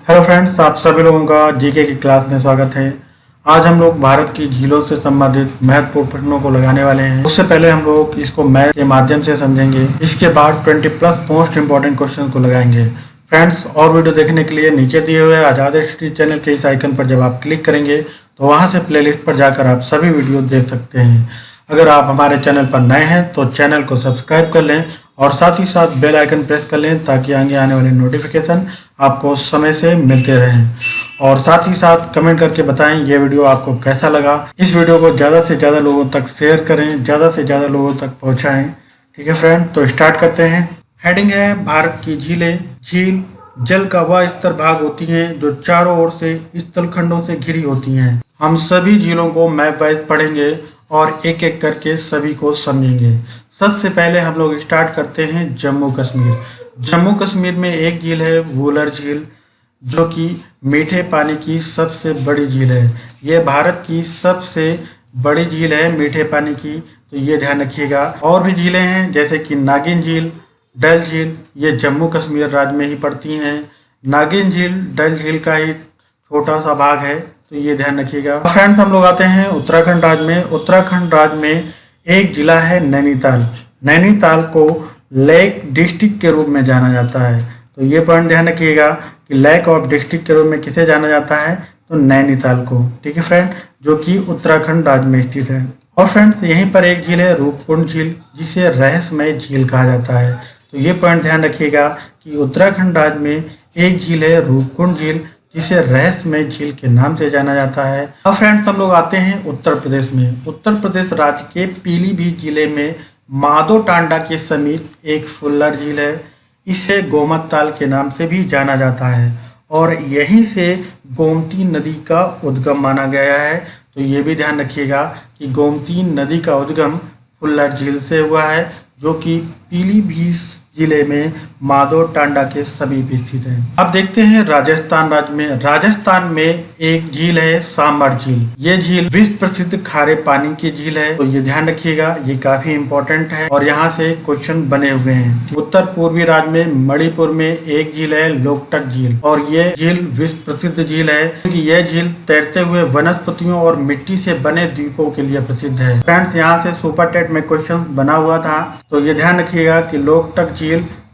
Hello friends, आप सभी लोगों का जीके की क्लास में स्वागत है। आज हम लोग भारत की झीलों से संबंधित महत्वपूर्ण प्रश्नों को लगाने वाले हैं। उससे पहले हम लोग इसको मैथ के माध्यम से समझेंगे। इसके बाद 20+ मोस्ट इंपॉर्टेंट क्वेश्चन को लगाएंगे। फ्रेंड्स, और वीडियो देखने के लिए नीचे दिए हुए आज़ाद स्टडी चैनल के इस आइकन पर जब आप क्लिक करेंगे तो वहाँ से प्लेलिस्ट पर जाकर आप सभी वीडियो देख सकते हैं। अगर आप हमारे चैनल पर नए हैं तो चैनल को सब्सक्राइब कर लें और साथ ही साथ बेल आइकन प्रेस कर लें ताकि आगे आने वाले नोटिफिकेशन आपको समय से मिलते रहें। और साथ ही साथ कमेंट करके बताएं ये वीडियो आपको कैसा लगा। इस वीडियो को ज़्यादा से ज़्यादा लोगों तक शेयर करें, ज़्यादा से ज़्यादा लोगों तक पहुँचाएँ। ठीक है फ्रेंड, तो स्टार्ट करते हैं। हेडिंग है भारत की झीलें। झील जल का वह स्तर भाग होती हैं जो चारों ओर से स्थल खंडों से घिरी होती हैं। हम सभी झीलों को मैप वाइज पढ़ेंगे और एक एक करके सभी को समझेंगे। सबसे पहले हम लोग स्टार्ट करते हैं जम्मू कश्मीर। जम्मू कश्मीर में एक झील है वुलर झील, जो कि मीठे पानी की सबसे बड़ी झील है। ये भारत की सबसे बड़ी झील है मीठे पानी की, तो ये ध्यान रखिएगा। और भी झीलें हैं जैसे कि नागिन झील, डल झील, ये जम्मू कश्मीर राज्य में ही पड़ती हैं। नागिन झील डल झील का ही छोटा सा भाग है, तो ये ध्यान रखिएगा। फ्रेंड्स, हम लोग आते हैं उत्तराखंड राज्य में। उत्तराखंड राज्य में एक जिला है नैनीताल। नैनीताल को लेक डिस्ट्रिक्ट के रूप में जाना जाता है, तो ये पॉइंट ध्यान रखिएगा कि लेक ऑफ डिस्ट्रिक्ट के रूप में किसे जाना जाता है, तो नैनीताल को। ठीक है फ्रेंड, जो कि उत्तराखंड राज्य में स्थित है। और फ्रेंड्स, यहीं पर एक झील है रूपकुंड झील, जिसे रहस्यमय झील कहा जाता है, तो ये पॉइंट ध्यान रखिएगा कि उत्तराखंड राज्य में एक झील है रूपकुंड झील, जिसे रहस्यमय झील के नाम से जाना जाता है। अब फ्रेंड्स, हम लोग आते हैं उत्तर प्रदेश में। उत्तर प्रदेश राज्य के पीलीभीत जिले में माधो टांडा के समीप एक फुल्लर झील है। इसे गोमत ताल के नाम से भी जाना जाता है और यहीं से गोमती नदी का उद्गम माना गया है, तो ये भी ध्यान रखिएगा कि गोमती नदी का उद्गम फुल्लर झील से हुआ है, जो कि पीलीभीत जिले में माधो टांडा के समीप स्थित है। अब देखते हैं राजस्थान राज्य में। राजस्थान में एक झील है सांबर झील। ये झील विश्व प्रसिद्ध खारे पानी की झील है, तो ये ध्यान रखिएगा, ये काफी इंपॉर्टेंट है और यहाँ से क्वेश्चन बने हुए हैं। उत्तर पूर्वी राज्य में मणिपुर में एक झील है लोकटक झील, और ये झील विश्व प्रसिद्ध झील है क्योंकि यह झील तैरते हुए वनस्पतियों और मिट्टी से बने द्वीपों के लिए प्रसिद्ध है। फ्रेंड्स, यहाँ से सुपर टेट में क्वेश्चन बना हुआ था, तो ये ध्यान रखिएगा कि लोकटक झील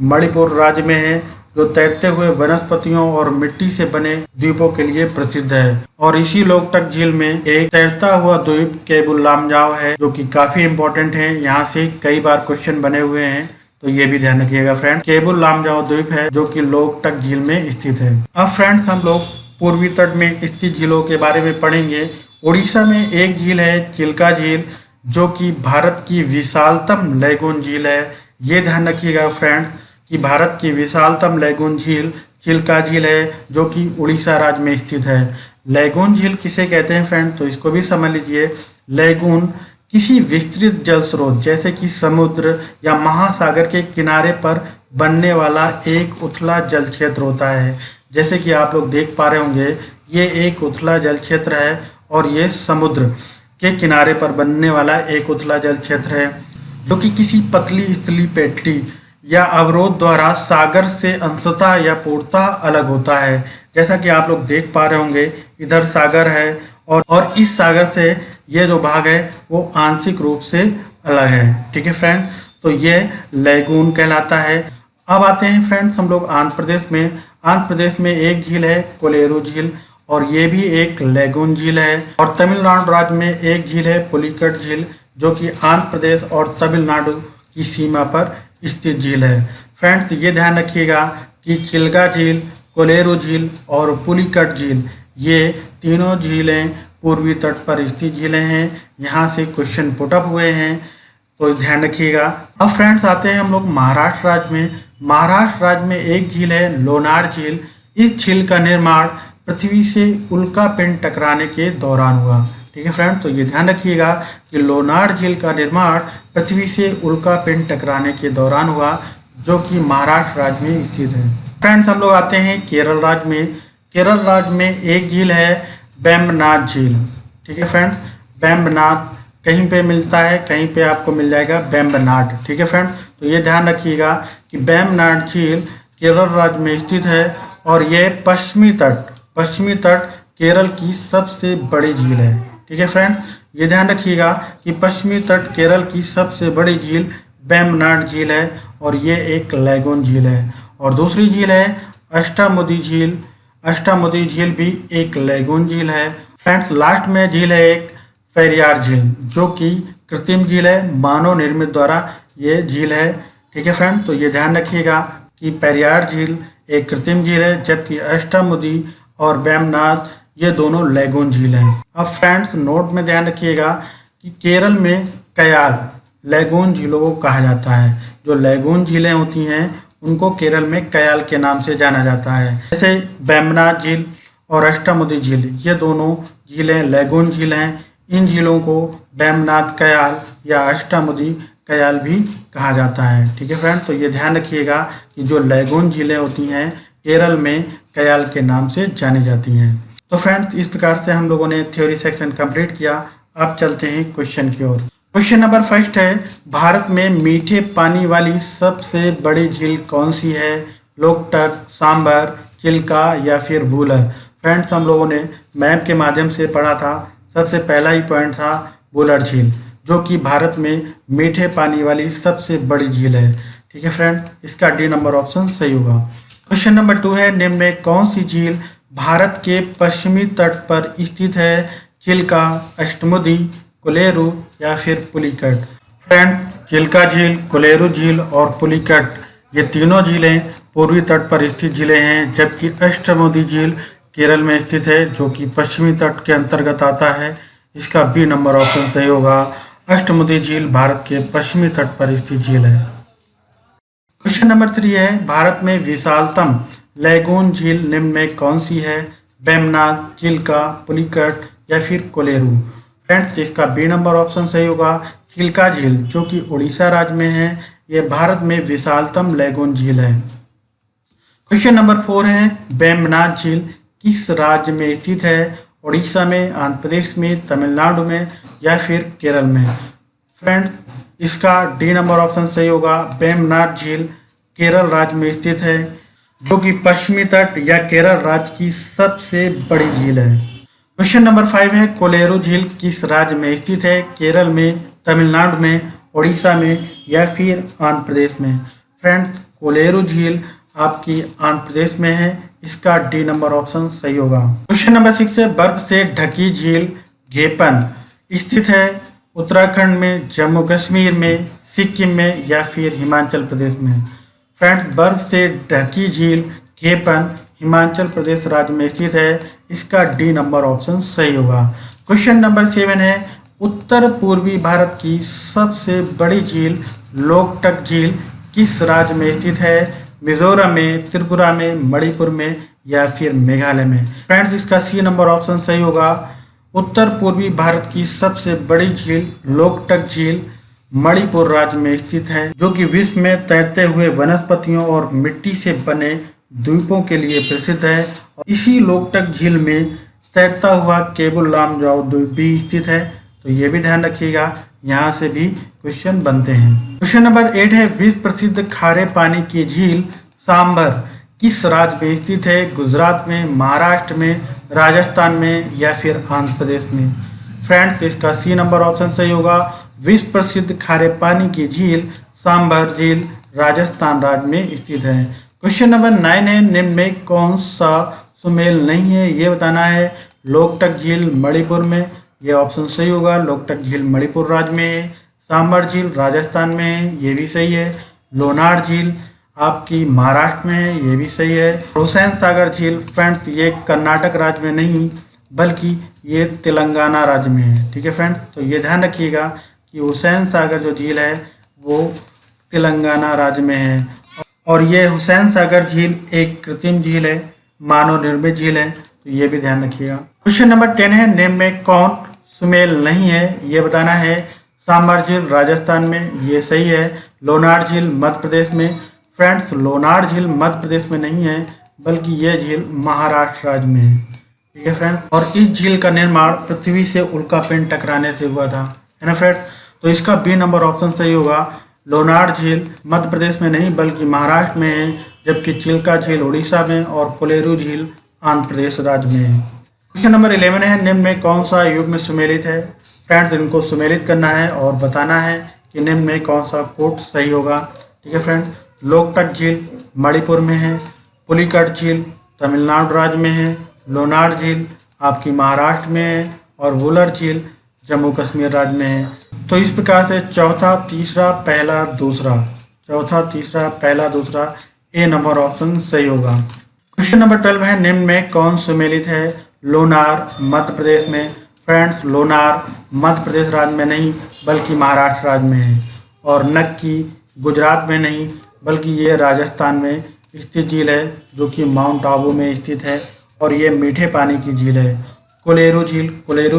मणिपुर राज्य में है, जो तैरते हुए वनस्पतियों और मिट्टी से बने द्वीपों के लिए प्रसिद्ध है। और इसी लोकटक झील में एक तैरता हुआ द्वीप केबुल लामजाओ है, जो कि काफी इंपॉर्टेंट है। यहाँ से कई बार क्वेश्चन बने हुए हैं, तो ये भी ध्यान रखिएगा फ्रेंड। केबुल लामजाओ द्वीप है जो कि लोकटक झील में स्थित है। अब फ्रेंड्स, हम लोग पूर्वी तट में स्थित झीलों के बारे में पढ़ेंगे। उड़ीसा में एक झील है चिल्का झील, जो कि भारत की विशालतम लैगून झील है। ये ध्यान रखिएगा फ्रेंड कि भारत की विशालतम लैगून झील चिल्का झील है, जो कि उड़ीसा राज्य में स्थित है। लैगून झील किसे कहते हैं फ्रेंड, तो इसको भी समझ लीजिए। लैगून किसी विस्तृत जल स्रोत जैसे कि समुद्र या महासागर के किनारे पर बनने वाला एक उथला जल क्षेत्र होता है। जैसे कि आप लोग देख पा रहे होंगे, ये एक उथला जल क्षेत्र है और ये समुद्र के किनारे पर बनने वाला एक उथला जल क्षेत्र है, जो कि किसी पतली स्थलीय पेटी या अवरोध द्वारा सागर से अंशतः या पूर्णतः अलग होता है। जैसा कि आप लोग देख पा रहे होंगे, इधर सागर है और इस सागर से ये जो भाग है वो आंशिक रूप से अलग है। ठीक है फ्रेंड, तो ये लैगून कहलाता है। अब आते हैं फ्रेंड्स हम लोग आंध्र प्रदेश में। आंध्र प्रदेश में एक झील है कोलेरू झील, और ये भी एक लैगून झील है। और तमिलनाडु राज्य में एक झील है पुलिकट झील, जो कि आंध्र प्रदेश और तमिलनाडु की सीमा पर स्थित झील है। फ्रेंड्स, ये ध्यान रखिएगा कि चिल्का झील, कोलेरू झील और पुलिकट झील, ये तीनों झीलें पूर्वी तट पर स्थित झीलें हैं। यहाँ से क्वेश्चन पुटअप हुए हैं, तो ध्यान रखिएगा। अब फ्रेंड्स, आते हैं हम लोग महाराष्ट्र राज्य में। महाराष्ट्र राज्य में एक झील है लोनार झील। इस झील का निर्माण पृथ्वी से उल्का पिंड टकराने के दौरान हुआ। ठीक है फ्रेंड, तो ये ध्यान रखिएगा कि लोनार झील का निर्माण पृथ्वी से उल्का पिंड टकराने के दौरान हुआ, जो कि महाराष्ट्र राज्य में स्थित है। फ्रेंड्स, हम लोग आते हैं केरल राज्य में। केरल राज्य में एक झील है वेम्बनाड झील। ठीक है फ्रेंड्स, वेम्बनाड कहीं पे मिलता है, कहीं पे आपको मिल जाएगा वेम्बनाड। ठीक है फ्रेंड्स, तो ये ध्यान रखिएगा कि वेम्बनाड झील केरल राज्य में स्थित है और ये पश्चिमी तट केरल की सबसे बड़ी झील है। ठीक है फ्रेंड, ये ध्यान रखिएगा कि पश्चिमी तट केरल की सबसे बड़ी झील वेम्बनाड झील है और ये एक लैगून झील है। और दूसरी झील है अष्टामुदी झील। अष्टामुदी झील भी एक लैगून झील है। फ्रेंड्स, लास्ट में झील है एक पेरियार झील, जो कि कृत्रिम झील है, मानव निर्मित द्वारा ये झील है। ठीक है फ्रेंड, तो ये ध्यान रखिएगा कि पेरियार झील एक कृत्रिम झील है, जबकि अष्टामुदी और वेम्बनाड ये दोनों लैगून झील हैं। अब फ्रेंड्स, नोट में ध्यान रखिएगा कि केरल में कयाल लैगून झीलों को कहा जाता है। जो लैगून झीलें होती हैं उनको केरल में कयाल के नाम से जाना जाता है। जैसे वेम्बनाड झील और अष्टामुदी झील, ये दोनों झीलें लैगून झील हैं। इन झीलों को वेम्बनाड कयाल या अष्टामुदी कयाल भी कहा जाता है। ठीक है फ्रेंड, तो ये ध्यान रखिएगा कि जो लैगून झीलें होती हैं केरल में कयाल के नाम से जानी जाती हैं। तो फ्रेंड्स, इस प्रकार से हम लोगों ने थ्योरी सेक्शन कंप्लीट किया। अब चलते हैं क्वेश्चन की ओर। क्वेश्चन नंबर फर्स्ट है, भारत में मीठे पानी वाली सबसे बड़ी झील कौन सी है? लोकटक, सांभर, चिल्का या फिर वुलर? फ्रेंड्स, हम लोगों ने मैप के माध्यम से पढ़ा था। सबसे पहला ही पॉइंट था वुलर झील, जो कि भारत में मीठे पानी वाली सबसे बड़ी झील है। ठीक है फ्रेंड, इसका डी नंबर ऑप्शन सही होगा। क्वेश्चन नंबर 2 है, निम्न में कौन सी झील भारत के पश्चिमी तट पर स्थित है? चिल्का, अष्टमुदी, कोलेरू या फिर पुलिकट? फ्रेंड, चिल्का झील, कोलेरू झील और पुलिकट ये तीनों झीलें पूर्वी तट पर स्थित झीलें हैं, जबकि अष्टमुदी झील केरल में स्थित है, जो कि पश्चिमी तट के अंतर्गत आता है। इसका बी नंबर ऑप्शन सही होगा। अष्टमुदी झील भारत के पश्चिमी तट पर स्थित झील है। क्वेश्चन नंबर 3 है, भारत में विशालतम लैगून झील निम्न में कौन सी है? वेम्बनाड, चिल्का, पुलिकट या फिर कोलेरू? फ्रेंड्स, इसका बी नंबर ऑप्शन सही होगा। चिल्का झील, जो कि उड़ीसा राज्य में है, ये भारत में विशालतम लैगून झील है। क्वेश्चन नंबर 4 है, वेम्बनाड झील किस राज्य में स्थित है? उड़ीसा में, आंध्र प्रदेश में, तमिलनाडु में या फिर केरल में? फ्रेंड्स, इसका डी नंबर ऑप्शन सही होगा। वेम्बनाड झील केरल राज्य में स्थित है, जो कि पश्चिमी तट या केरल राज्य की सबसे बड़ी झील है। क्वेश्चन नंबर 5 है, कोलेरू झील किस राज्य में स्थित है? केरल में, तमिलनाडु में, उड़ीसा में या फिर आंध्र प्रदेश में? फ्रेंड्स, कोलेरू झील आपकी आंध्र प्रदेश में है। इसका डी नंबर ऑप्शन सही होगा। क्वेश्चन नंबर 6 है, बर्फ से ढकी झील घेपन स्थित है उत्तराखंड में, जम्मू कश्मीर में, सिक्किम में या फिर हिमाचल प्रदेश में? फ्रेंड्स, बर्फ से ढकी झील घेपन हिमाचल प्रदेश राज्य में स्थित है। इसका डी नंबर ऑप्शन सही होगा। क्वेश्चन नंबर 7 है, उत्तर पूर्वी भारत की सबसे बड़ी झील लोकटक झील किस राज्य में स्थित है? मिजोरम में, त्रिपुरा में, मणिपुर में या फिर मेघालय में? फ्रेंड्स, इसका सी नंबर ऑप्शन सही होगा। उत्तर पूर्वी भारत की सबसे बड़ी झील लोकटक झील मणिपुर राज्य में स्थित है, जो कि विश्व में तैरते हुए वनस्पतियों और मिट्टी से बने द्वीपों के लिए प्रसिद्ध है। इसी लोकटक झील में तैरता हुआ केबुल लामजाओ द्वीप भी स्थित है। तो ये भी ध्यान रखिएगा, यहाँ से भी क्वेश्चन बनते हैं। क्वेश्चन नंबर 8 है, विश्व प्रसिद्ध खारे पानी की झील सांभर किस राज्य में स्थित है? गुजरात में, महाराष्ट्र में, राजस्थान में या फिर आंध्र प्रदेश में? फ्रेंड्स, इसका सी नंबर ऑप्शन सही होगा। विश्व प्रसिद्ध खारे पानी की झील सांभर झील राजस्थान राज्य में स्थित है। क्वेश्चन नंबर 9 है, निम्न में कौन सा सुमेल नहीं है? ये बताना है। लोकटक झील मणिपुर में, यह ऑप्शन सही होगा। लोकटक झील मणिपुर राज्य में है। सांभर झील राजस्थान में है, ये भी सही है। लोनार झील आपकी महाराष्ट्र में है, ये भी सही है। हुसैन सागर झील फ्रेंड्स, ये कर्नाटक राज्य में नहीं बल्कि ये तेलंगाना राज्य में है। ठीक है फ्रेंड्स, तो ये ध्यान रखिएगा कि हुसैन सागर जो झील है वो तेलंगाना राज्य में है। और ये हुसैन सागर झील एक कृत्रिम झील है, मानव निर्मित झील है, तो ये भी ध्यान रखिएगा। क्वेश्चन नंबर 10 है, निम्न में कौन सुमेल नहीं है? ये बताना है। सांभर झील राजस्थान में, ये सही है। लोनार झील मध्य प्रदेश में। फ्रेंड्स, लोनार झील मध्य प्रदेश में नहीं है बल्कि ये झील महाराष्ट्र राज्य में है। ठीक है फ्रेंड्स, और इस झील का निर्माण पृथ्वी से उल्कापिंड टकराने से हुआ था, है ना फ्रेंड्स? तो इसका बी नंबर ऑप्शन सही होगा। लोनार झील मध्य प्रदेश में नहीं बल्कि महाराष्ट्र में है, जबकि चिल्का झील उड़ीसा में और कोलेरू झील आंध्र प्रदेश राज्य में है। क्वेश्चन नंबर 11 है, निम्न में कौन सा युग्म सुमेलित है? फ्रेंड्स, इनको सुमेलित करना है और बताना है कि निम्न में कौन सा कोट सही होगा। ठीक है फ्रेंड्स, लोकटक झील मणिपुर में है, पुलिकट झील तमिलनाडु राज्य में है, लोनार झील आपकी महाराष्ट्र में है और वुलर झील जम्मू कश्मीर राज्य में है। तो इस प्रकार से चौथा तीसरा पहला दूसरा ए नंबर ऑप्शन सही होगा। क्वेश्चन नंबर 12 है, निम्न में कौन सुमेलित है? लोनार मध्य प्रदेश में। फ्रेंड्स, लोनार मध्य प्रदेश राज्य में नहीं बल्कि महाराष्ट्र राज्य में है और नक्की गुजरात में नहीं बल्कि ये राजस्थान में स्थित झील है जो कि माउंट आबू में स्थित है और ये मीठे पानी की झील है। कोलेरू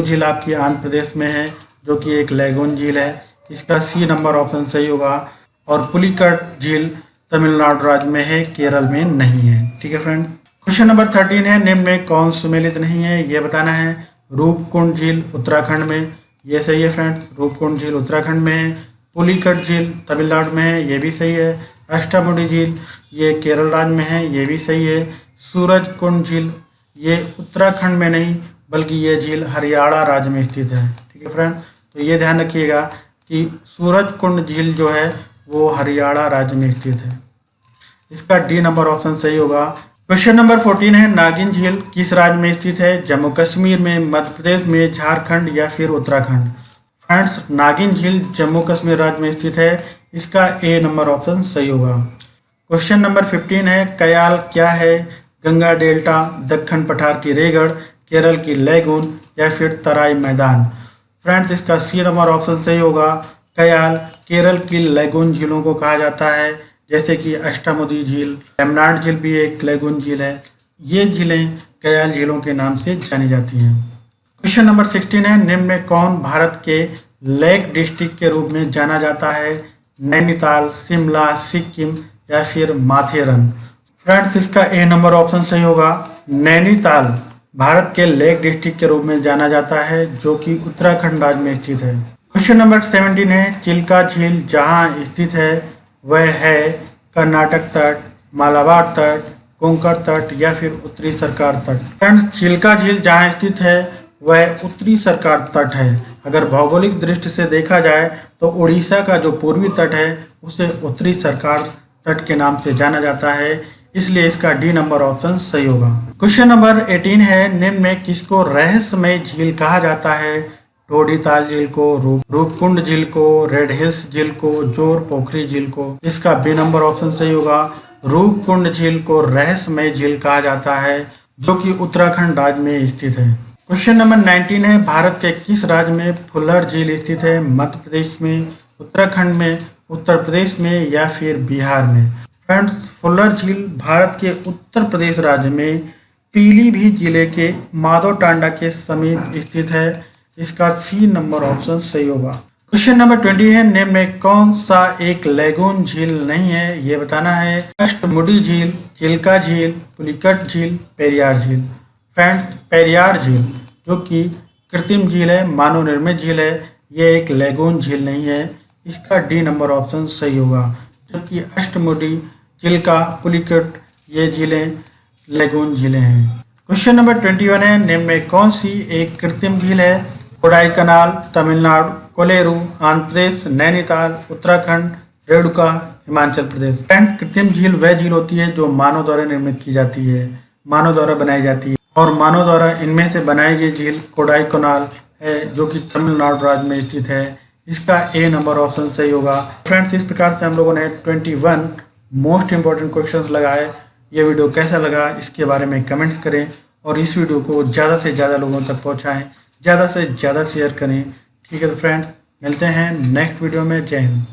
झील आपकी आंध्र प्रदेश में है जो कि एक लैगून झील है, इसका सी नंबर ऑप्शन सही होगा। और पुलिकट झील तमिलनाडु राज्य में है, केरल में नहीं है। ठीक है फ्रेंड, क्वेश्चन नंबर 13 है, निम्न में कौन सुमेलित नहीं है ये बताना है। रूपकुंड झील उत्तराखंड में, ये सही है फ्रेंड्स, रूपकुंड झील उत्तराखंड में है। पुलिकट झील तमिलनाडु में है, ये भी सही है। अष्टामुडी झील ये केरल राज्य में है, ये भी सही है। सूरजकुंड झील ये उत्तराखंड में नहीं बल्कि ये झील हरियाणा राज्य में स्थित है। ठीक है फ्रेंड, तो ये ध्यान रखिएगा कि सूरजकुंड झील जो है वो हरियाणा राज्य में स्थित है, इसका डी नंबर ऑप्शन सही होगा। क्वेश्चन नंबर 14 है, नागिन झील किस राज्य में स्थित है? जम्मू कश्मीर में, मध्य प्रदेश में, झारखंड या फिर उत्तराखंड? फ्रेंड्स, नागिन झील जम्मू कश्मीर राज्य में स्थित है, इसका ए नंबर ऑप्शन सही होगा। क्वेश्चन नंबर 15 है, कयाल क्या है? गंगा डेल्टा, दक्कन पठार की रेगड़, केरल की लैगून या फिर तराई मैदान? फ्रेंड्स, इसका सी नंबर ऑप्शन सही होगा। कयाल केरल की लैगून झीलों को कहा जाता है, जैसे कि अष्टामुदी झील, वेम्बनाड झील भी एक लैगून झील है। ये झीलें कयाल झीलों के नाम से जानी जाती हैं। क्वेश्चन नंबर 16 है, निम्न में कौन भारत के लेक डिस्ट्रिक्ट के रूप में जाना जाता है? नैनीताल, शिमला, सिक्किम या फिर माथेरन? फ्रेंड्स, इसका ए नंबर ऑप्शन सही होगा। नैनीताल भारत के लेक डिस्ट्रिक्ट के रूप में जाना जाता है जो कि उत्तराखंड राज्य में स्थित है। क्वेश्चन नंबर 17 है, चिल्का झील जहां स्थित है वह है कर्नाटक तट, मालाबार तट, कोंकण तट या फिर उत्तरी सरकार तट? फ्रेंड्स, चिल्का झील जहां स्थित है वह उत्तरी सरकार तट है। अगर भौगोलिक दृष्टि से देखा जाए तो उड़ीसा का जो पूर्वी तट है उसे उत्तरी सरकार तट के नाम से जाना जाता है, इसलिए इसका डी नंबर ऑप्शन सही होगा। क्वेश्चन नंबर 18 है, निम्न में किसको रहस्यमय झील कहा जाता है? टोडीताल झील को, रूपकुंड झील को, रेड हिल्स झील को, जोर पोखरी झील को? इसका बी नंबर ऑप्शन सही होगा। रूपकुंड झील को रहस्यमय झील कहा जाता है जो कि उत्तराखंड राज्य में स्थित है। क्वेश्चन नंबर 19 है, भारत के किस राज्य में फुल्लर झील स्थित है? मध्य प्रदेश में, उत्तराखंड में, उत्तर प्रदेश में या फिर बिहार में? फ्रेंड्स, फुल्लर झील भारत के उत्तर प्रदेश राज्य में पीलीभीत जिले के माधव टांडा के समीप स्थित है, इसका सी नंबर ऑप्शन सही होगा। क्वेश्चन नंबर 20 है, निम्न में कौन सा एक लैगून झील नहीं है ये बताना है। अष्टमुडी झील, चिल्का झील, पुलिकट झील, पेरियार झील? फ्रेंड्स, पेरियार झील जो कि कृत्रिम झील है, मानव निर्मित झील है, ये एक लैगून झील नहीं है, इसका डी नंबर ऑप्शन सही होगा। जबकि अष्टमुडी, चिल्का, पुलिकट ये झीलें लैगून झीलें हैं। क्वेश्चन नंबर 21 है, निम्न में कौन सी एक कृत्रिम झील है? कोडाईकनाल तमिलनाडु, कोलेरू आंध्र प्रदेश, नैनीताल उत्तराखंड, रेणुका हिमाचल प्रदेश? फ्रेंड्स, कृत्रिम झील वह झील होती है जो मानव द्वारा निर्मित की जाती है, मानव द्वारा बनाई जाती है, और मानव द्वारा इनमें से बनाई गई झील कोडाईकनाल है जो कि तमिलनाडु राज्य में स्थित है, इसका ए नंबर ऑप्शन सही होगा। फ्रेंड्स, इस प्रकार से हम लोगों ने 21 मोस्ट इंपॉर्टेंट क्वेश्चंस लगाए। ये वीडियो कैसा लगा इसके बारे में कमेंट्स करें और इस वीडियो को ज़्यादा से ज़्यादा लोगों तक पहुँचाएँ, ज़्यादा से ज़्यादा शेयर करें। ठीक है तो फ्रेंड्स, मिलते हैं नेक्स्ट वीडियो में। जय हिंद।